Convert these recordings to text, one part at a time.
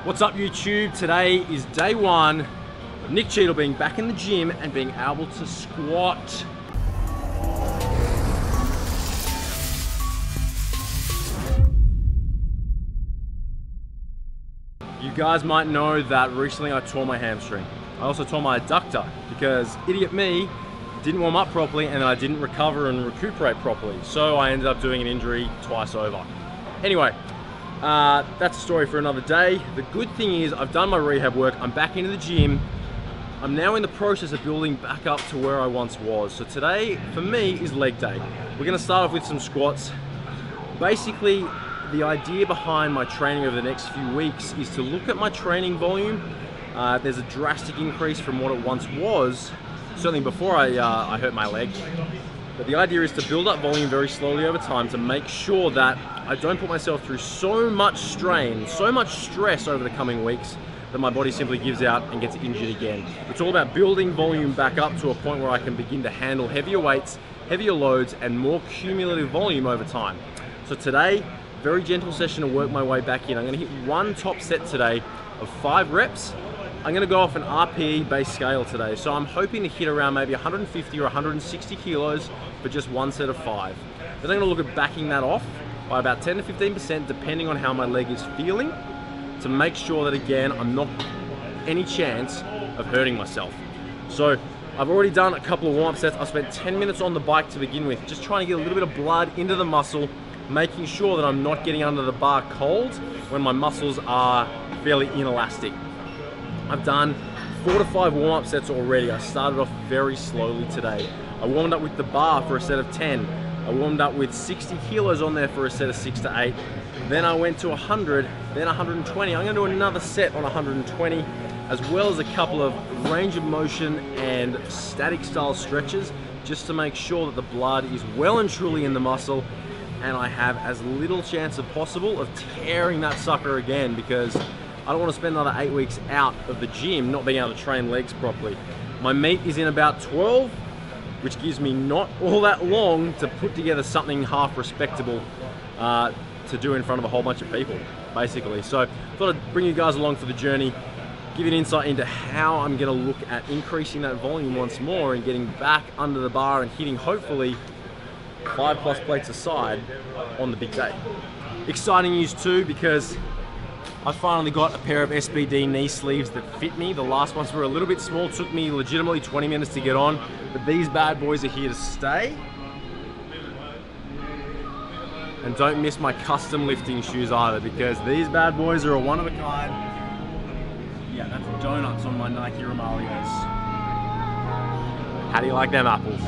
What's up YouTube? Today is day one of Nick Cheadle being back in the gym and being able to squat. You guys might know that recently I tore my hamstring. I also tore my adductor because idiot me didn't warm up properly and I didn't recover and recuperate properly. So I ended up doing an injury twice over. Anyway, that's a story for another day. The good thing is I've done my rehab work. I'm back into the gym. I'm now in the process of building back up to where I once was. So today for me is leg day. We're gonna start off with some squats. Basically, the idea behind my training over the next few weeks is to look at my training volume. There's a drastic increase from what it once was, certainly before I hurt my leg. But the idea is to build up volume very slowly over time to make sure that I don't put myself through so much strain, so much stress over the coming weeks that my body simply gives out and gets injured again. It's all about building volume back up to a point where I can begin to handle heavier weights, heavier loads, and more cumulative volume over time. So today, very gentle session to work my way back in. I'm gonna hit one top set today of 5 reps. I'm gonna go off an RPE based scale today. So I'm hoping to hit around maybe 150 or 160 kilos for just one set of 5. Then I'm gonna look at backing that off by about 10 to 15% depending on how my leg is feeling to make sure that again, I'm not any chance of hurting myself. So I've already done a couple of warm-up sets. I spent 10 minutes on the bike to begin with, just trying to get a little bit of blood into the muscle, making sure that I'm not getting under the bar cold when my muscles are fairly inelastic. I've done 4 to 5 warm-up sets already. I started off very slowly today. I warmed up with the bar for a set of 10. I warmed up with 60 kilos on there for a set of 6 to 8. Then I went to 100, then 120. I'm gonna do another set on 120, as well as a couple of range of motion and static style stretches, just to make sure that the blood is well and truly in the muscle and I have as little chance as possible of tearing that sucker again, because I don't want to spend another 8 weeks out of the gym not being able to train legs properly. My meet is in about 12, which gives me not all that long to put together something half respectable to do in front of a whole bunch of people, basically. So I thought I'd bring you guys along for the journey, give you an insight into how I'm gonna look at increasing that volume once more and getting back under the bar and hitting hopefully 5+ plates aside on the big day. Exciting news too, because I finally got a pair of SBD knee sleeves that fit me. The last ones were a little bit small, took me legitimately 20 minutes to get on, but these bad boys are here to stay. And don't miss my custom lifting shoes either, because these bad boys are a one of a kind. Yeah, that's donuts on my Nike Romalios. How do you like them apples?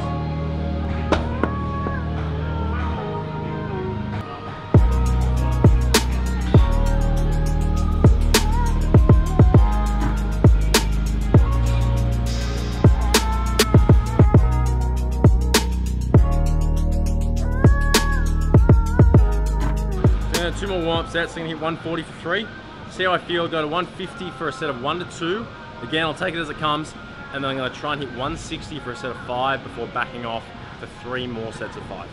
Two more warm-up sets. I'm gonna hit 140 for 3. See how I feel. Go to 150 for a set of 1 to 2. Again, I'll take it as it comes, and then I'm gonna try and hit 160 for a set of 5 before backing off for 3 more sets of 5.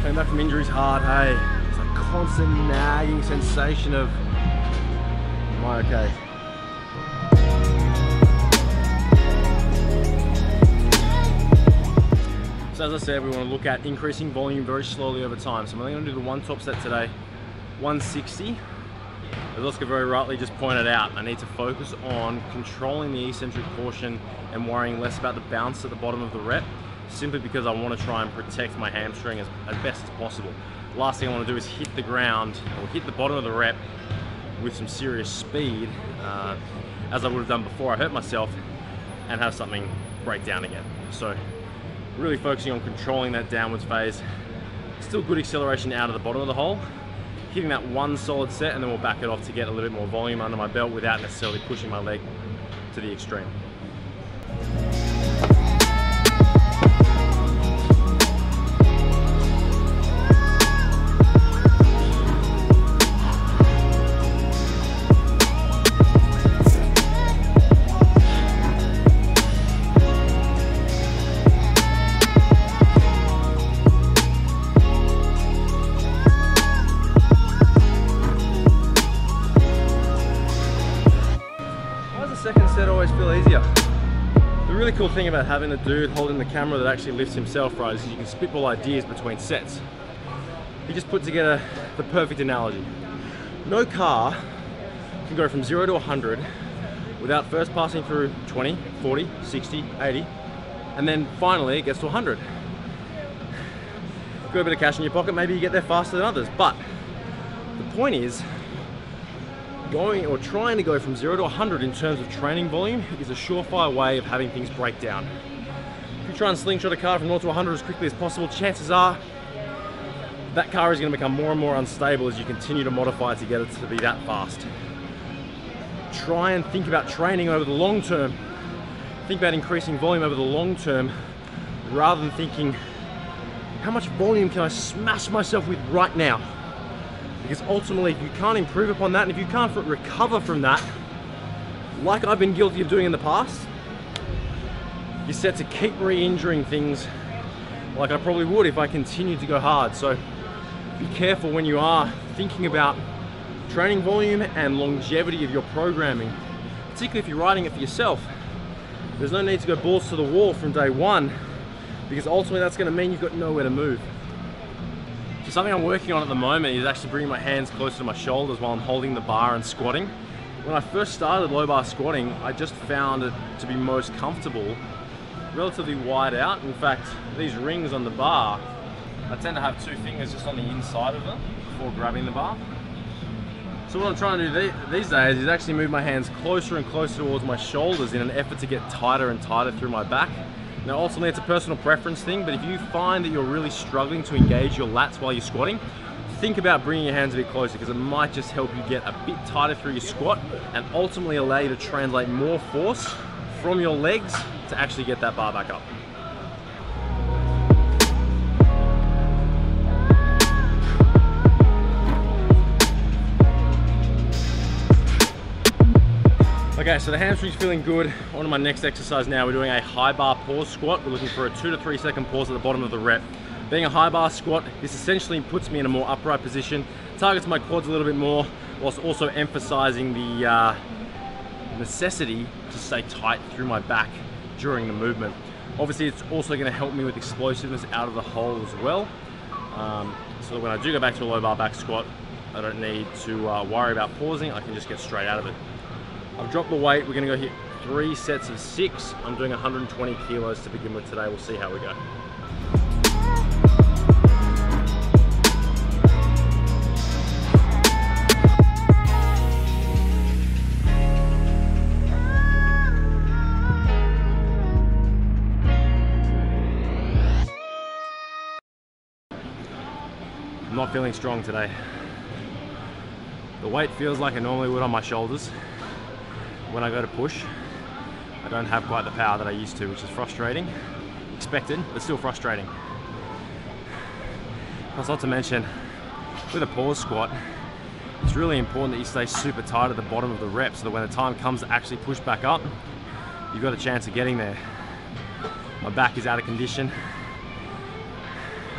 Coming back from injuries hard, hey. It's a constant nagging sensation of, am I okay? So as I said, we want to look at increasing volume very slowly over time. So I'm only going to do the one top set today, 160. As Oscar very rightly just pointed out, I need to focus on controlling the eccentric portion and worrying less about the bounce at the bottom of the rep, simply because I want to try and protect my hamstring as best as possible. The last thing I want to do is hit the ground or hit the bottom of the rep with some serious speed, as I would have done before I hurt myself, and have something break down again. So really focusing on controlling that downwards phase. Still good acceleration out of the bottom of the hole, hitting that one solid set, and then we'll back it off to get a little bit more volume under my belt without necessarily pushing my leg to the extreme. feel easier. The really cool thing about having a dude holding the camera that actually lifts himself, right, is you can spitball ideas between sets. He just put together the perfect analogy. No car can go from 0 to 100 without first passing through 20, 40, 60, 80, and then finally it gets to 100. You've got a bit of cash in your pocket, maybe you get there faster than others, but the point is, going or trying to go from 0 to 100 in terms of training volume is a surefire way of having things break down. If you try and slingshot a car from 0 to 100 as quickly as possible, chances are that car is going to become more and more unstable as you continue to modify it to get it to be that fast. Try and think about training over the long term. Think about increasing volume over the long term rather than thinking, how much volume can I smash myself with right now? Because ultimately, if you can't improve upon that, and if you can't recover from that, like I've been guilty of doing in the past, you're set to keep re-injuring things like I probably would if I continued to go hard. So be careful when you are thinking about training volume and longevity of your programming, particularly if you're writing it for yourself. There's no need to go balls to the wall from day one, because ultimately that's going to mean you've got nowhere to move. So something I'm working on at the moment is actually bringing my hands closer to my shoulders while I'm holding the bar and squatting. When I first started low bar squatting, I just found it to be most comfortable relatively wide out. In fact, these rings on the bar, I tend to have two fingers just on the inside of them before grabbing the bar. So what I'm trying to do these days is actually move my hands closer and closer towards my shoulders in an effort to get tighter and tighter through my back. Now ultimately it's a personal preference thing, but if you find that you're really struggling to engage your lats while you're squatting, think about bringing your hands a bit closer, because it might just help you get a bit tighter through your squat and ultimately allow you to translate more force from your legs to actually get that bar back up. Okay, so the hamstring's feeling good. On to my next exercise now. We're doing a high bar pause squat. We're looking for a 2 to 3 second pause at the bottom of the rep. Being a high bar squat, this essentially puts me in a more upright position, targets my quads a little bit more, whilst also emphasizing the necessity to stay tight through my back during the movement. Obviously, it's also going to help me with explosiveness out of the hole as well. So that when I do go back to a low bar back squat, I don't need to worry about pausing. I can just get straight out of it. I've dropped the weight. We're going to go hit 3 sets of 6. I'm doing 120 kilos to begin with today. We'll see how we go. I'm not feeling strong today. The weight feels like it normally would on my shoulders. When I go to push, I don't have quite the power that I used to, which is frustrating. Expected, but still frustrating. Plus, not to mention, with a pause squat, it's really important that you stay super tight at the bottom of the rep so that when the time comes to actually push back up, you've got a chance of getting there. My back is out of condition.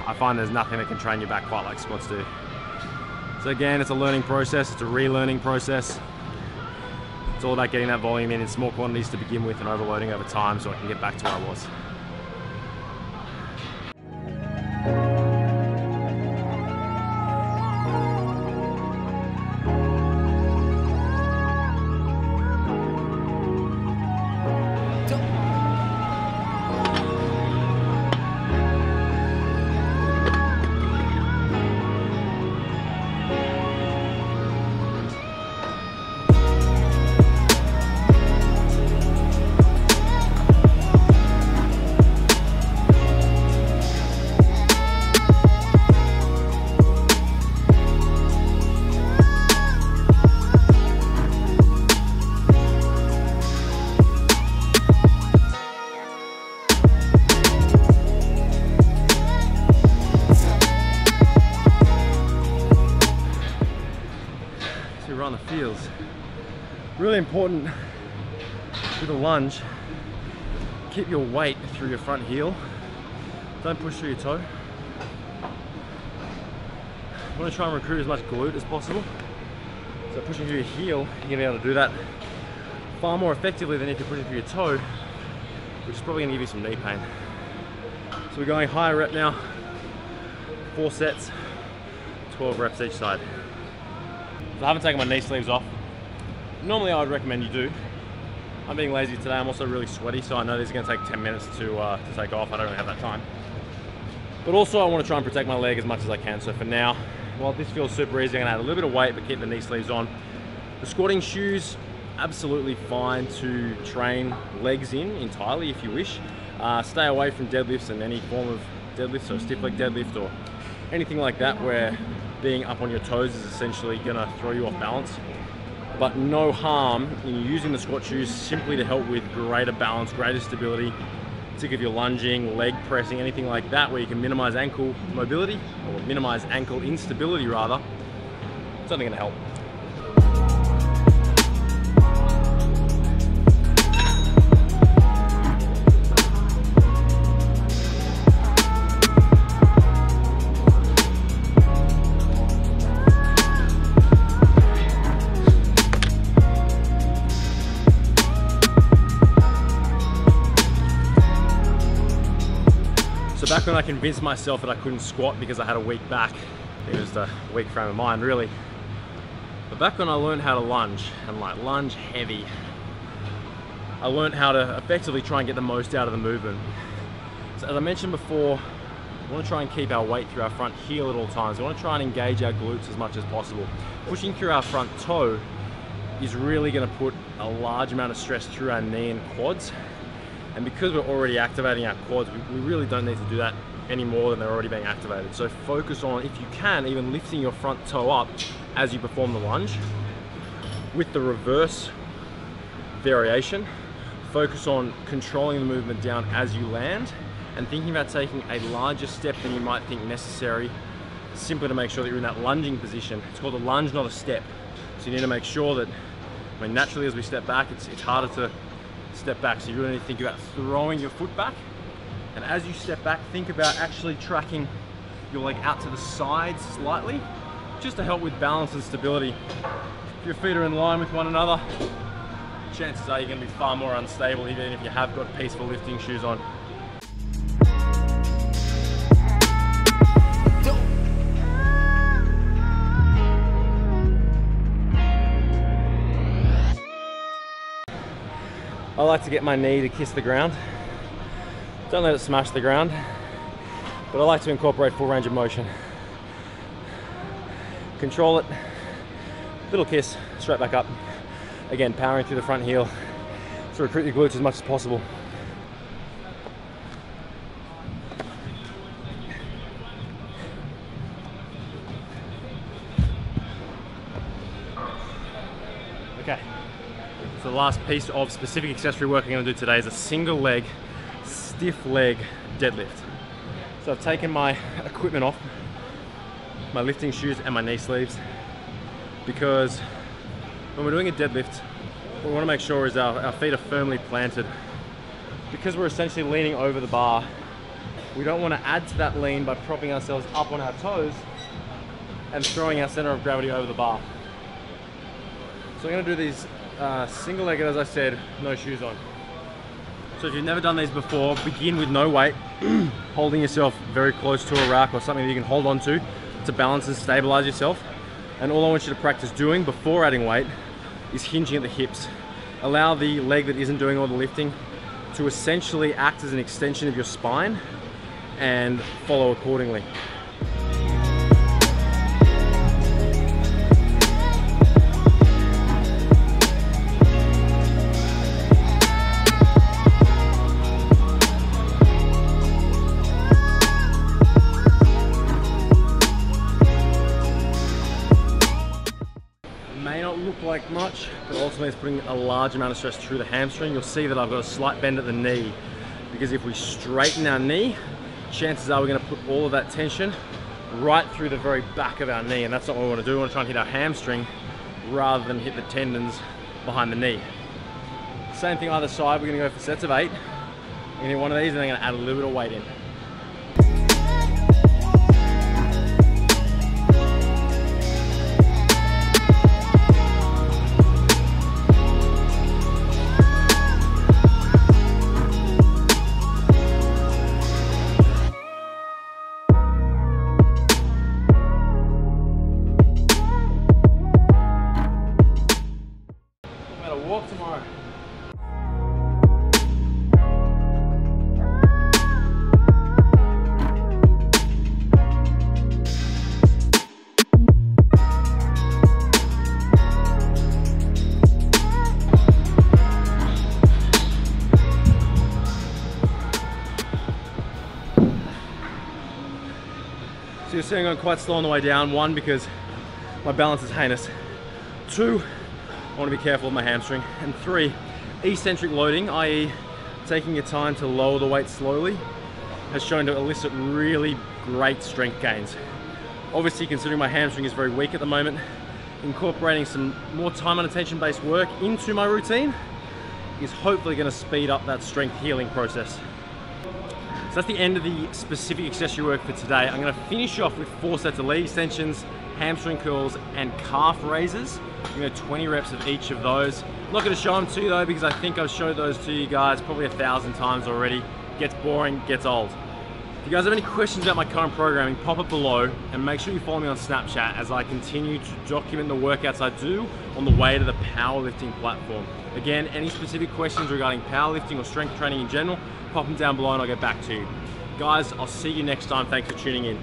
I find there's nothing that can train your back quite like squats do. So again, it's a learning process, it's a relearning process. It's all about getting that volume in small quantities to begin with and overloading over time so I can get back to where I was. On the fields. Really important with a lunge, keep your weight through your front heel. Don't push through your toe. You want to try and recruit as much glute as possible. So pushing through your heel, you're going to be able to do that far more effectively than if you're pushing through your toe, which is probably gonna give you some knee pain. So we're going higher rep now, 4 sets, 12 reps each side. So I haven't taken my knee sleeves off. Normally I would recommend you do. I'm being lazy today, I'm also really sweaty, so I know these are gonna take 10 minutes to take off. I don't really have that time. But also I wanna try and protect my leg as much as I can. So for now, while this feels super easy, I'm gonna add a little bit of weight, but keep the knee sleeves on. The squatting shoes, absolutely fine to train legs in entirely if you wish. Stay away from deadlifts and any form of deadlift, so stiff leg deadlift or anything like that where being up on your toes is essentially gonna throw you off balance. But no harm in using the squat shoes simply to help with greater balance, greater stability, particularly if you're lunging, leg pressing, anything like that, where you can minimize ankle mobility, or minimize ankle instability rather. It's only gonna help. So back when I convinced myself that I couldn't squat because I had a weak back, it was a weak frame of mind really. But back when I learned how to lunge, and like lunge heavy, I learned how to effectively try and get the most out of the movement. So as I mentioned before, we want to try and keep our weight through our front heel at all times. We want to try and engage our glutes as much as possible. Pushing through our front toe is really going to put a large amount of stress through our knee and quads. And because we're already activating our quads, we really don't need to do that any more than they're already being activated. So focus on, if you can, even lifting your front toe up as you perform the lunge. With the reverse variation, focus on controlling the movement down as you land and thinking about taking a larger step than you might think necessary, simply to make sure that you're in that lunging position. It's called a lunge, not a step. So you need to make sure that, I mean, naturally as we step back, it's harder to step back, so you really need to think about throwing your foot back, and as you step back, think about actually tracking your leg out to the side slightly, just to help with balance and stability. If your feet are in line with one another, chances are you're going to be far more unstable even if you have got peaceful lifting shoes on. I like to get my knee to kiss the ground. Don't let it smash the ground, but I like to incorporate full range of motion. Control it, little kiss, straight back up. Again, powering through the front heel to recruit your glutes as much as possible. Okay. So the last piece of specific accessory work I'm going to do today is a single leg, stiff leg deadlift. So I've taken my equipment off, my lifting shoes and my knee sleeves, because when we're doing a deadlift, what we want to make sure is our feet are firmly planted. Because we're essentially leaning over the bar, we don't want to add to that lean by propping ourselves up on our toes and throwing our center of gravity over the bar. So I'm going to do these single-legged, as I said, no shoes on. So if you've never done these before, begin with no weight, holding yourself very close to a rack or something that you can hold on to balance and stabilize yourself. And all I want you to practice doing before adding weight is hinging at the hips. Allow the leg that isn't doing all the lifting to essentially act as an extension of your spine and follow accordingly. Like much, but ultimately it's putting a large amount of stress through the hamstring. You'll see that I've got a slight bend at the knee, because if we straighten our knee, chances are we're going to put all of that tension right through the very back of our knee, and that's not what we want to do. We want to try and hit our hamstring rather than hit the tendons behind the knee. Same thing either side. We're going to go for sets of 8. I'm going to hit one of these and then I'm going to add a little bit of weight in. So you're seeing I'm quite slow on the way down. 1, because my balance is heinous. 2, I want to be careful of my hamstring. And 3, eccentric loading, i.e. taking your time to lower the weight slowly, has shown to elicit really great strength gains. Obviously, considering my hamstring is very weak at the moment, incorporating some more time and attention based work into my routine is hopefully going to speed up that strength healing process. So that's the end of the specific accessory work for today. I'm going to finish off with 4 sets of leg extensions, hamstring curls, and calf raises. I'm going to 20 reps of each of those. I'm not going to show them to you though, because I think I've showed those to you guys probably 1,000 times already. Gets boring, gets old. If you guys have any questions about my current programming, pop it below, and make sure you follow me on Snapchat as I continue to document the workouts I do on the way to the powerlifting platform. Again, any specific questions regarding powerlifting or strength training in general, pop them down below and I'll get back to you. Guys, I'll see you next time. Thanks for tuning in.